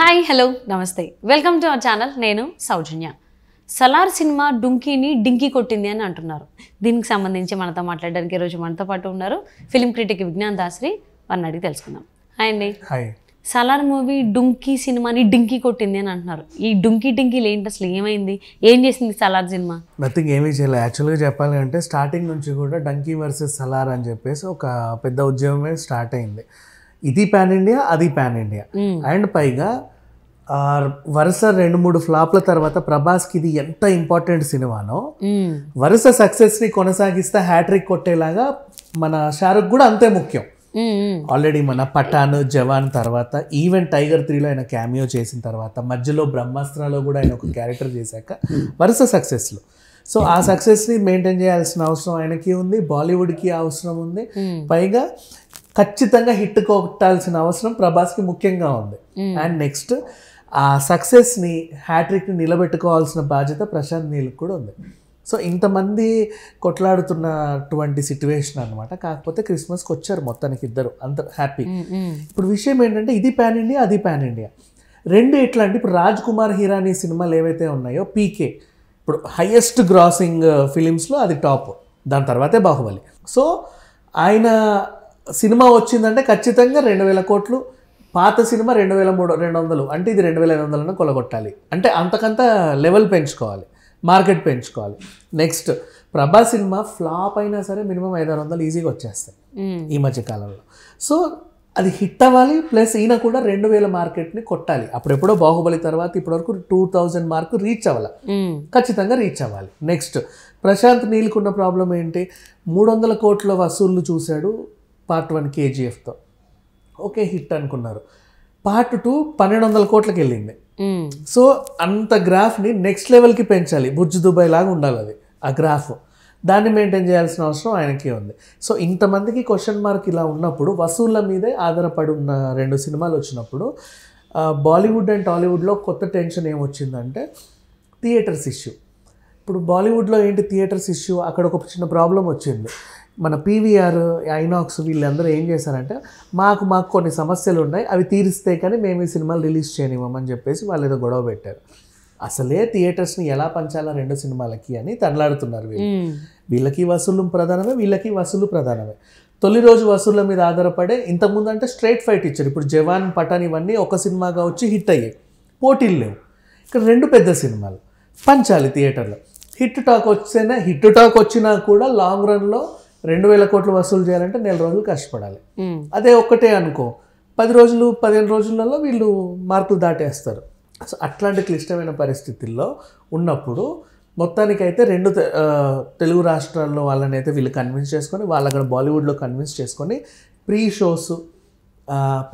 Hi hello నమస్తే welcome to our channel. నేను సౌజన్య. Salaar cinema డుంకీని డింకీ కొట్టింది అని అంటున్నారు. దీనికి సంబంధించి మనతో మాట్లాడడానికి ఈరోజు మనతో పాటు ఉన్నారు ఫిలిం క్రిటిక్ విజ్ఞాన్ దాసరి. వారిని అడిగి తెలుసుకుందాం. హాయ్ అండి. హాయ్. సలార్ మూవీ డుంకీ సినిమాని డింకీ కొట్టింది అని అంటున్నారు. ఈ డింకీలు ఏంటి, అసలు ఏమైంది, ఏం చేసింది సలార్ సినిమా? నథింగ్, ఏమీ చేయలేదు. యాక్చువల్గా చెప్పాలి అంటే స్టార్టింగ్ నుంచి కూడా డంకీ వర్సెస్ సలార్ అని చెప్పేసి ఒక పెద్ద ఉద్యమమే స్టార్ట్ అయింది. ఇది పాన్ ఇండియా, అది పాన్ ఇండియా. అండ్ పైగా వరుస 2-3 ఫ్లాప్ల తర్వాత ప్రభాస్కి ఇది ఎంత ఇంపార్టెంట్ సినిమానో వరుస సక్సెస్ని కొనసాగిస్తే హ్యాట్రిక్ కొట్టేలాగా మన షారుఖ్ కూడా అంతే ముఖ్యం. ఆల్రెడీ మన పఠాన్, జవాన్ తర్వాత ఈవెన్ టైగర్ 3లో ఆయన క్యామియో చేసిన తర్వాత మధ్యలో బ్రహ్మాస్త్రాలో కూడా ఆయన ఒక క్యారెక్టర్ చేశాక వరుస సక్సెస్లు. సో ఆ సక్సెస్ని మెయింటైన్ చేయాల్సిన అవసరం ఆయనకి ఉంది, బాలీవుడ్కి అవసరం ఉంది. పైగా ఖచ్చితంగా హిట్ కొట్టాల్సిన అవసరం ప్రభాస్కి ముఖ్యంగా ఉంది. అండ్ నెక్స్ట్ ఆ సక్సెస్ని హ్యాట్రిక్ని నిలబెట్టుకోవాల్సిన బాధ్యత ప్రశాంత్ నీల్కి కూడా ఉంది. సో ఇంతమంది కొట్లాడుతున్నటువంటి సిచ్యువేషన్ అనమాట. కాకపోతే క్రిస్మస్కి వచ్చారు మొత్తానికి ఇద్దరు, అంత హ్యాపీ. ఇప్పుడు విషయం ఏంటంటే ఇది పాన్ ఇండియా, అది పాన్ ఇండియా. రెండు ఎట్లా అంటే ఇప్పుడు రాజ్ కుమార్ హిరానీ సినిమాలు ఏవైతే ఉన్నాయో, పీకే ఇప్పుడు హైయెస్ట్ గ్రాసింగ్ ఫిలిమ్స్లో అది టాప్, దాని తర్వాతే బాహుబలి. సో ఆయన సినిమా వచ్చిందంటే ఖచ్చితంగా 2000 కోట్లు, పాత సినిమా 2300 అంటే ఇది 2500 కొలగొట్టాలి. అంటే అంతకంత లెవెల్ పెంచుకోవాలి, మార్కెట్ పెంచుకోవాలి. నెక్స్ట్ ప్రభాస్ సినిమా ఫ్లాప్ అయినా సరే మినిమం 500 ఈజీగా వచ్చేస్తాయి ఈ మధ్య కాలంలో. సో అది హిట్ అవ్వాలి, ప్లస్ ఈయన కూడా 2000 మార్కెట్ని కొట్టాలి. అప్పుడెప్పుడో బాహుబలి తర్వాత ఇప్పటివరకు 2000 మార్కు రీచ్ అవ్వాలి, ఖచ్చితంగా రీచ్ అవ్వాలి. నెక్స్ట్ ప్రశాంత్ నీల్కున్న ప్రాబ్లం ఏంటి, 300 కోట్ల వసూళ్లు చూశాడు పార్ట్ 1 కేజీఎఫ్తో, ఓకే హిట్ అనుకున్నారు. పార్ట్ 2 1200 కోట్లకి వెళ్ళింది. సో అంత గ్రాఫ్ని నెక్స్ట్ లెవెల్కి పెంచాలి, బుర్జ్ దుబాయ్ లాగా ఉండాలి అది ఆ గ్రాఫ్. దాన్ని మెయింటైన్ చేయాల్సిన అవసరం ఆయనకి ఉంది. సో ఇంతమందికి క్వశ్చన్ మార్క్ ఇలా ఉన్నప్పుడు వసూళ్ళ మీదే ఆధారపడి ఉన్న 2 సినిమాలు వచ్చినప్పుడు బాలీవుడ్ అండ్ టాలీవుడ్లో కొత్త టెన్షన్ ఏమొచ్చిందంటే థియేటర్స్ ఇష్యూ. ఇప్పుడు బాలీవుడ్లో ఏంటి థియేటర్స్ ఇష్యూ, అక్కడ ఒక చిన్న ప్రాబ్లం వచ్చింది. మన పీవీఆర్, ఐనాక్స్ వీళ్ళందరూ ఏం చేశారంటే మాకు కొన్ని సమస్యలు ఉన్నాయి, అవి తీరిస్తే కానీ మేము ఈ సినిమాలు రిలీజ్ చేయనివ్వమని చెప్పేసి వాళ్ళు ఏదో గొడవ పెట్టారు. అసలే థియేటర్స్ని ఎలా పంచాలా 2 సినిమాలకి అని తనలాడుతున్నారు వీళ్ళు. వీళ్ళకి వసూలు ప్రధానమే, వీళ్ళకి వసూలు ప్రధానమే. తొలి రోజు వసూళ్ళ మీద ఆధారపడే, ఇంతకుముందు అంటే స్ట్రైట్ ఫైట్ ఇచ్చారు. ఇప్పుడు జవాన్, పఠాన్ ఇవన్నీ ఒక సినిమాగా వచ్చి హిట్ అయ్యాయి, పోటీలు లేవు. ఇక్కడ 2 పెద్ద సినిమాలు పంచాలి థియేటర్లో. హిట్ టాక్ వచ్చినా కూడా లాంగ్ రన్లో 2000 కోట్లు వసూలు చేయాలంటే 4 రోజులు కష్టపడాలి. అదే ఒక్కటే అనుకో 10 రోజులు 15 రోజులలో వీళ్ళు మార్కులు దాటేస్తారు. సో అట్లాంటి క్లిష్టమైన పరిస్థితుల్లో ఉన్నప్పుడు మొత్తానికైతే 2 తెలుగు రాష్ట్రాల్లో వాళ్ళని అయితే వీళ్ళు కన్విన్స్ చేసుకొని, వాళ్ళు అక్కడ బాలీవుడ్లో కన్విన్స్ చేసుకొని ప్రీ షోస్,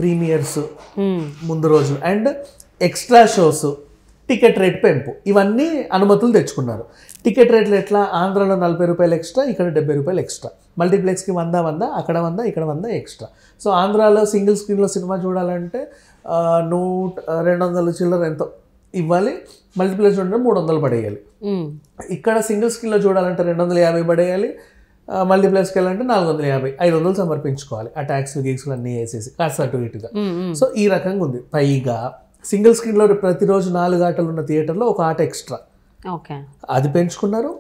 ప్రీమియర్స్ ముందు రోజు and extra shows, ticket rate పెంపు, ఇవన్నీ అనుమతులు తెచ్చుకున్నారు. టికెట్ రేట్లు ఎట్లా, ఆంధ్రాలో 40 రూపాయలు ఎక్స్ట్రా, ఇక్కడ 70 రూపాయలు ఎక్స్ట్రా. మల్టీప్లెక్స్కి 100 అక్కడ 100 ఇక్కడ 100 ఎక్స్ట్రా. సో ఆంధ్రాలో సింగిల్ స్క్రీన్లో సినిమా చూడాలంటే 200 చిల్లర ఎంతో ఇవ్వాలి, మల్టీప్లెక్స్ చూడాలంటే 300 పడేయాలి. ఇక్కడ సింగిల్ స్క్రీన్లో చూడాలంటే 250 పడేయాలి, మల్టీప్లెక్స్కి వెళ్ళాలంటే 450, 500 సమర్పించుకోవాలి. ఆ ట్యాక్స్లు గీక్స్లు అన్నీ వేసేసి కాస్త అటు ఇటుగా. సో ఈ రకంగా ఉంది. పైగా సింగిల్ స్క్రీన్లో ప్రతిరోజు 4 ఆటలు ఉన్న థియేటర్లో ఒక ఆట ఎక్స్ట్రా, అది పెంచుకున్నారు.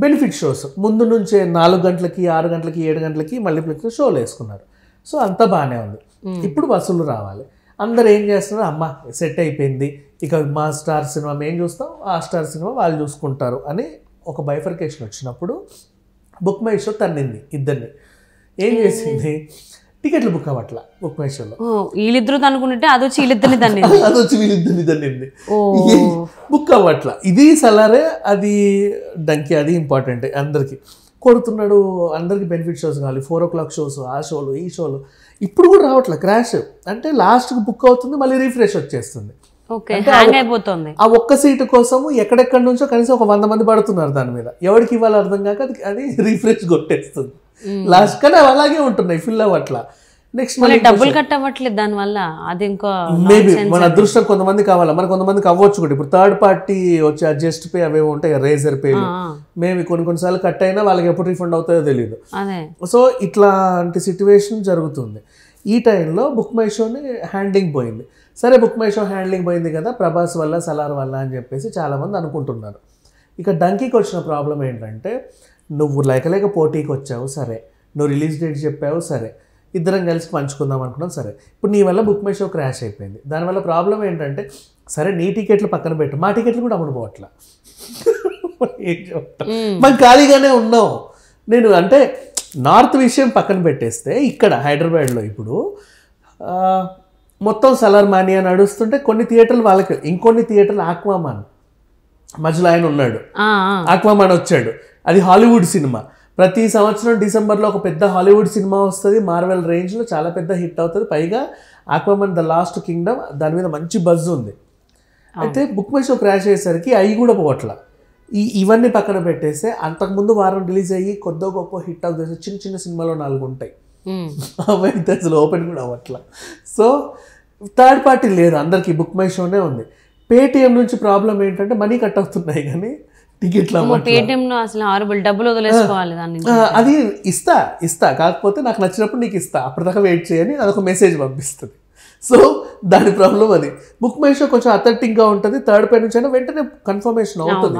బెనిఫిట్ షోస్ ముందు నుంచే 4 గంటలకి, 6 గంటలకి, 7 గంటలకి మల్టీప్లెక్స్లో షోలు వేసుకున్నారు. సో అంతా బాగానే ఉంది. ఇప్పుడు వసూలు రావాలి. అందరు ఏం చేస్తున్నారు, అమ్మ సెట్ అయిపోయింది, ఇక మా స్టార్ సినిమా మేము చూస్తాం, ఆ స్టార్ సినిమా వాళ్ళు చూసుకుంటారు అని ఒక బైఫర్కేషన్ వచ్చినప్పుడు బుక్ మై షో తన్నింది ఇద్దరిని. ఏం చేసింది, టికెట్లు బుక్ అవ్వట్లా బుక్ మై షోలో. వీళ్ళిద్దరు అనుకుంటే అది వచ్చి వీళ్ళిద్దరిని తన్నింది, బుక్ అవ్వట్లా. ఇది సలారే, అది డంకీ, అది ఇంపార్టెంట్. అందరికీ కొడుతున్నాడు, అందరికీ బెనిఫిట్ షోస్ కావాలి, 4 o'clock షోస్, ఆ షోలు ఈ షోలు. ఇప్పుడు కూడా రావట్లే, క్రాష్. అంటే లాస్ట్కి బుక్ అవుతుంది, మళ్ళీ రీఫ్రెష్ వచ్చేస్తుంది. ఆ ఒక్క సీటు కోసము ఎక్కడెక్కడి నుంచో కనీసం ఒక 100 మంది పడుతున్నారు దాని మీద. ఎవరికి ఇవ్వాలి అర్థం కాక అది రీఫ్రెష్ కొట్టేస్తుంది లాస్ట్. కానీ అవి అలాగే ఉంటున్నాయి, ఫిల్ అవ్వట్లా. నెక్స్ట్ డబ్బులు కట్ అవ్వట్లేదు దానివల్ల. అది ఇంకో మేబీ మన అదృష్టం, కొంతమంది కావాలా, మరి కొంతమందికి అవ్వచ్చు కూడా. ఇప్పుడు థర్డ్ పార్టీ వచ్చి అడ్జస్ట్ పే అవి ఉంటాయి, రేజర్ పేలు, మేబీ కొన్నిసార్లు కట్ అయినా వాళ్ళకి ఎప్పుడు రీఫండ్ అవుతాయో తెలియదు. సో ఇట్లాంటి సిచ్యువేషన్ జరుగుతుంది. ఈ టైంలో బుక్ మై షోని హ్యాండింగ్ పోయింది. సరే బుక్ మై షో హ్యాండ్లింగ్ పోయింది కదా ప్రభాస్ వల్ల సలార్ వల్ల అని చెప్పేసి చాలామంది అనుకుంటున్నారు. ఇక డంకీకి వచ్చిన ప్రాబ్లం ఏంటంటే నువ్వు లేక పోటీకి వచ్చావు సరే, నువ్వు రిలీజ్ డేట్ చెప్పావు సరే, ఇద్దరం కలిసి పంచుకుందాం అనుకున్నాం సరే, ఇప్పుడు నీ వల్ల బుక్ మై షో క్రాష్ అయిపోయింది. దానివల్ల ప్రాబ్లం ఏంటంటే సరే నీ టికెట్లు పక్కన పెట్టు, మా టికెట్లు కూడా అమ్ముడు పోవట్లా. ఏం చెప్తా, మనం ఖాళీగానే ఉన్నాం. నేను అంటే నార్త్ విషయం పక్కన పెట్టేస్తే ఇక్కడ హైదరాబాద్లో ఇప్పుడు మొత్తం సలార్ మానియా నడుస్తుంటే కొన్ని థియేటర్లు వాళ్ళకి, ఇంకొన్ని థియేటర్లు ఆక్వామాన్ మధ్యలో ఆయన ఉన్నాడు, ఆక్వామాన్ వచ్చాడు. అది హాలీవుడ్ సినిమా. ప్రతి సంవత్సరం డిసెంబర్లో ఒక పెద్ద హాలీవుడ్ సినిమా వస్తుంది, మార్వెల్ రేంజ్లో చాలా పెద్ద హిట్ అవుతుంది. పైగా ఆక్వామాన్ ద లాస్ట్ కింగ్డమ్ దాని మీద మంచి బజ్ ఉంది. అయితే బుక్ మై షో క్రాష్ అయ్యేసరికి అవి కూడా పోవట్లా. ఇవన్నీ పక్కన పెట్టేస్తే అంతకుముందు వారం రిలీజ్ అయ్యి కొద్దో గొప్ప హిట్ అవుతుంది చిన్న చిన్న సినిమాలో 4 ఉంటాయి, అవైతే అసలు ఓపెన్ కూడా అవ్వట్లా. సో థర్డ్ పార్టీ లేదు, అందరికీ బుక్ మై షోనే ఉంది. పేటిఎం నుంచి ప్రాబ్లం ఏంటంటే మనీ కట్ అవుతున్నాయి కానీ టికెట్లు పేటిఎంలో అసలు హారబుల్ డబ్బులు వదిలేసుకోవాలి. అది ఇస్తా కాకపోతే నాకు నచ్చినప్పుడు నీకు ఇస్తా, అప్పటిదాకా వెయిట్ చేయని అదొక మెసేజ్ పంపిస్తుంది. సో దాని ప్రాబ్లం అది. బుక్ మై షో కొంచెం అథెంటిక్గా ఉంటుంది, థర్డ్ పై నుంచి అయినా వెంటనే కన్ఫర్మేషన్ అవుతుంది,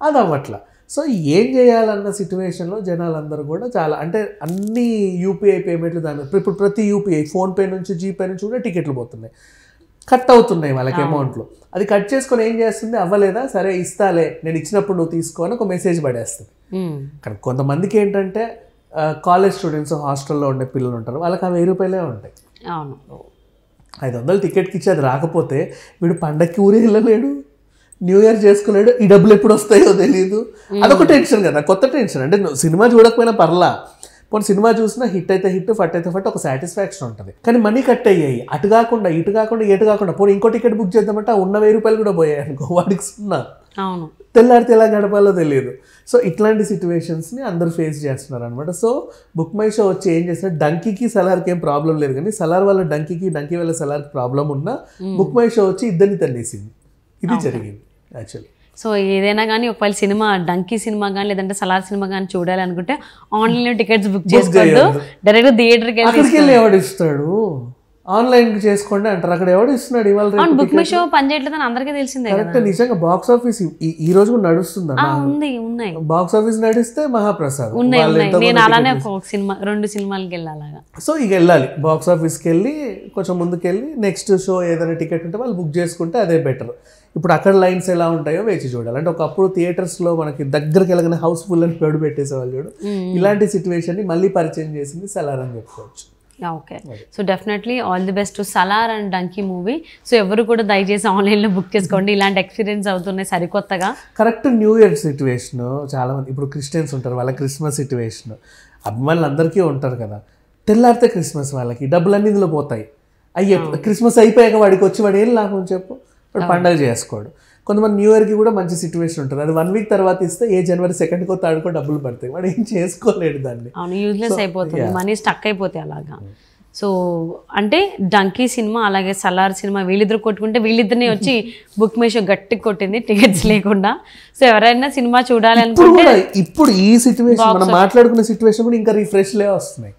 అది అవ్వట్లా. సో ఏం చేయాలన్న సిచ్యువేషన్లో జనాలందరూ కూడా చాలా అంటే అన్ని యూపీఐ పేమెంట్లు దాని ఇప్పుడు ప్రతి యూపీఐ ఫోన్పే నుంచి జీపే నుంచి కూడా టికెట్లు పోతున్నాయి, కట్ అవుతున్నాయి వాళ్ళకి అమౌంట్లు. అది కట్ చేసుకొని ఏం చేస్తుంది, అవ్వలేదా సరే ఇస్తాలే నేను ఇచ్చినప్పుడు నువ్వు తీసుకో అని ఒక మెసేజ్ పడేస్తుంది. కానీ కొంతమందికి ఏంటంటే కాలేజ్ స్టూడెంట్స్ హాస్టల్లో ఉండే పిల్లలు ఉంటారు, వాళ్ళకి ఆ 1000 రూపాయలే ఉంటాయి. 500 టికెట్కి ఇచ్చి అది రాకపోతే వీడు పండక్కి ఊరే వెళ్ళలేడు, న్యూ ఇయర్ చేసుకోలేడు, ఈ డబ్బులు ఎప్పుడు వస్తాయో తెలియదు. అదొక టెన్షన్ కదా, కొత్త టెన్షన్. అంటే సినిమా చూడకపోయినా పర్లా, పోనీ సినిమా చూసినా హిట్ అయితే హిట్, ఫట్ అయితే ఫట్, ఒక సాటిస్ఫాక్షన్ ఉంటుంది. కానీ మనీ కట్ అయ్యాయి, అటు కాకుండా ఇటు కాకుండా ఎటు కాకుండా పోనీ ఇంకో టికెట్ బుక్ చేద్దామంటే ఆ ఉన్న 1000 రూపాయలు కూడా పోయాయి అనుకో, వాడికి సున్నా. తెల్లారితే ఎలా గడపాలో తెలియదు. సో ఇట్లాంటి సిచ్యువేషన్స్ని అందరూ ఫేస్ చేస్తున్నారు అనమాట. సో బుక్ మై షో వచ్చి ఏం చేస్తున్నారు, డంకీకి సలార్కి ఏం ప్రాబ్లం లేదు, కానీ సలార్ వల్ల డంకీకి, డంకీ వల్ల సలార్కి ప్రాబ్లం ఉన్నా బుక్ మై షో వచ్చి ఇద్దరిని తన్నేసింది. ఇది జరిగింది యాక్చువల్లీ. సో ఏదైనా కానీ ఒకవేళ సినిమా డంకీ సినిమా కానీ లేదంటే సలార్ సినిమా కానీ చూడాలి అనుకుంటే ఆన్లైన్లో టికెట్స్ బుక్ చేసుకోవద్దు, డైరెక్ట్ థియేటర్కి వెళ్ళి ఎవడు ఇస్తాడు, ఆన్లైన్ చేసుకోండి అంటారు, అక్కడ ఎవడు ఇస్తున్నాడు ఇవాళ. బుక్ మై షో పని చేయట్లేదని అందరికీ తెలిసిందే. కరెక్ట్, నిజంగా బాక్స్ ఆఫీస్ ఈ రోజు కూడా నడుస్తుంది, ఉన్నాయి బాక్స్ ఆఫీస్ నడిస్తే మహాప్రసాద్ ఉన్నాయి. నేను అలానే ఒక సినిమా 2 సినిమాలకి వెళ్ళాలి. సో ఇక వెళ్ళాలి బాక్స్ ఆఫీస్కి వెళ్ళి కొంచెం ముందుకెళ్ళి నెక్స్ట్ షో ఏదైనా టికెట్ ఉంటే వాళ్ళు బుక్ చేసుకుంటే అదే బెటర్. ఇప్పుడు అక్కడ లైన్స్ ఎలా ఉంటాయో వేచి చూడాలి. అంటే ఒకప్పుడు థియేటర్స్లో మనకి దగ్గరికి వెళ్ళగానే హౌస్ఫుల్ అని పేరు పెట్టేసేవాళ్ళు చూడు, ఇలాంటి సిచ్యువేషన్ని మళ్ళీ పరిచయం చేసింది సలార్ అని చెప్పుకోవచ్చు. Okay, so definitely all the best to Salaar and donkey movie. So ఎవరు కూడా దయచేసి ఆన్లైన్లో బుక్ చేసుకోండి, ఇలాంటి ఎక్స్పీరియన్స్ అవుతున్నాయి సరికొత్తగా. కరెక్ట్ న్యూ ఇయర్ సిచ్యువేషన్ చాలామంది ఇప్పుడు క్రిస్టియన్స్ ఉంటారు, వాళ్ళ క్రిస్మస్ సిచ్యువేషన్ అభిమానులు అందరికీ ఉంటారు కదా, తెల్లారితే క్రిస్మస్ వాళ్ళకి డబ్బులన్నీ ఇందులో పోతాయి. అయ్యే క్రిస్మస్ అయిపోయాక వాడికి వచ్చి వాడు ఏం లాభం చెప్పు, వాడు పండగ చేసుకోడు. కొంతమంది న్యూ ఇయర్కి కూడా మంచి సిచ్యువేషన్ ఉంటుంది, అది 1 వీక్ తర్వాత ఇస్తే ఏ జనవరి 2వ 3వ డబ్బులు పడతాయి, వాడు ఏం చేసుకోలేడు దాన్ని. అవును, యూజ్లెస్ అయిపోతుంది, మనీ స్టక్ అయిపోతాయి అలాగా. సో అంటే డంకీ సినిమా అలాగే సలార్ సినిమా వీళ్ళిద్దరు కొట్టుకుంటే వీళ్ళిద్దరిని వచ్చి బుక్ మై షో గట్టి కొట్టింది టికెట్స్ లేకుండా. సో ఎవరైనా సినిమా చూడాలి అనుకుంటే ఇప్పుడు ఈ సిచ్యువేషన్ మనం మాట్లాడుకునే సిచ్యువేషన్ కూడా ఇంకా రిఫ్రెష్లే వస్తున్నాయి,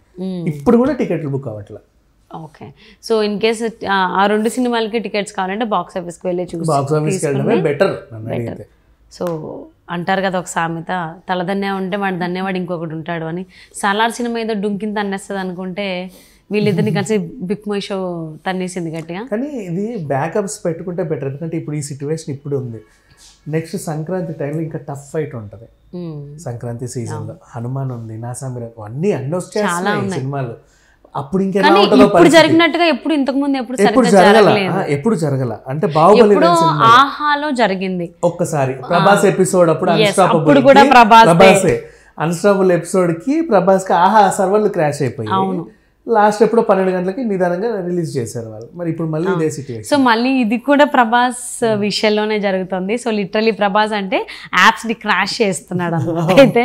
ఇప్పుడు కూడా టికెట్లు బుక్ అవ్వట్లా. ఓకే, సో ఇన్ కేస్ ఆ 2 సినిమాలకి టికెట్స్ కావాలంటే బాక్స్ ఆఫీస్కి వెళ్ళి చూసి బెటర్. సో అంటారు కదా ఒక సామెత, తలదన్నే ఉంటే వాడు దన్నేవాడు ఇంకొకటి ఉంటాడు అని. సలార్ సినిమా ఏదో డుంకిని తన్నేస్తుంది అనుకుంటే వీళ్ళిద్దరిని కలిసి బుక్ మై షో తన్నేసింది గట్టిగా. కానీ ఇది బ్యాకప్స్ పెట్టుకుంటే బెటర్, ఎందుకంటే ఇప్పుడు ఈ సిచ్యువేషన్ ఇప్పుడు ఉంది. నెక్స్ట్ సంక్రాంతి టైంలో ఇంకా టఫ్ ఫైట్ ఉంటుంది. సంక్రాంతి సీజన్లో హనుమాన్ ఉంది, నాసామిరా అన్నీ వచ్చేస్తాయి సినిమాలు. అప్పుడు ఇంకెప్పుడు జరిగినట్టుగా ఎప్పుడు జరగల అంటే బాహుబలి ఆహాలో జరిగింది ఒక్కసారి. ప్రభాస్ ఎపిసోడ్ అప్పుడు అన్స్టాపబుల్ ఎపిసోడ్ కి ప్రభాస్ కి ఆహా సర్వర్లు క్రాష్ అయిపోయాయి. లాస్ట్ ఎప్పుడో 12 గంటలకి నిదానంగా రిలీజ్ చేశారు వాళ్ళు. మరి ఇప్పుడు మళ్ళీ ఇదే సిచ్యువేషన్. సో మళ్ళీ ఇది కూడా ప్రభాస్ విషయంలోనే జరుగుతుంది. సో లిటరలీ ప్రభాస్ అంటే యాప్స్ ని క్రాష్ చేస్తున్నాడు అన్నమాట. అయితే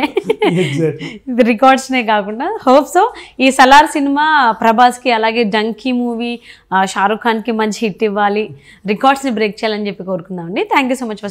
ఇది రికార్డ్స్నే కాకుండా హోప్ సో ఈ సలార్ సినిమా ప్రభాస్ కి అలాగే డంకీ మూవీ షారూక్ ఖాన్ కి మంచి హిట్ ఇవ్వాలి, రికార్డ్స్ ని బ్రేక్ చేయాలని చెప్పి కోరుకుందామండి. Thank you so much for